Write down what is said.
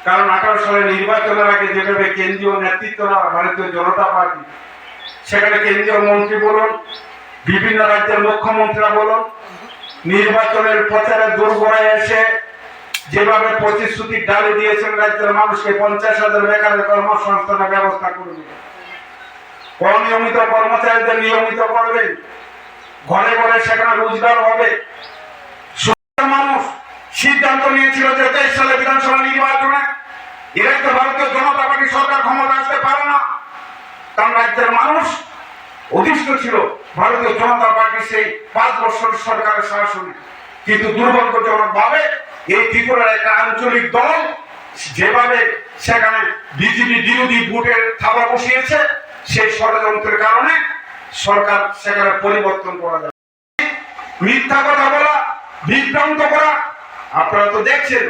কারণ 18 সালে নির্বাচনের আগে যেভাবে কেন্দ্রীয় নেতৃত্বরা ভারতীয় জনতা পার্টি, সেখানে কেন্দ্রীয় মন্ত্রী বলুন, বিভিন্ন রাজ্যের মুখ্যমন্ত্রীরা বলুন, নির্বাচনের প্রচারে দুর্গড়ায় এসে যেভাবে প্রতিশ্রুতি ডালি দিয়েছেন রাজ্যের মানুষকে 50,000 বেকারের কর্মসংস্থানের ব্যবস্থা করবে, অনিয়মিত কর্মচারীদের নিয়মিত করবেন, ঘরে ঘরে সেখানে রোজগার হবে। মানুষ সিদ্ধান্ত নিয়েছিল যে 23 সালে বিধানসভা নির্বাচনে এরাই তো ভারতীয় জনতা পার্টি সরকার ক্ষমতা আসতে পারে না, কারণ রাজ্যের মানুষ অধিষ্ঠ ছিল ভারতীয় জনতা পার্টি সেই 5 বছর সরকারের শাসনে। কিন্তু দুর্ভাগ্যজনক ভাবে এই ত্রিপুরার একটা আঞ্চলিক দল যেভাবে সেখানে বিজেপি বিরোধী ভোটের থাবা বসিয়েছে, সেই ষড়যন্ত্রের কারণে সরকার সেখানে পরিবর্তন করা যায়। মিথ্যা কথা বলা, বিভ্রান্ত করা, আপনারা তো দেখছেন।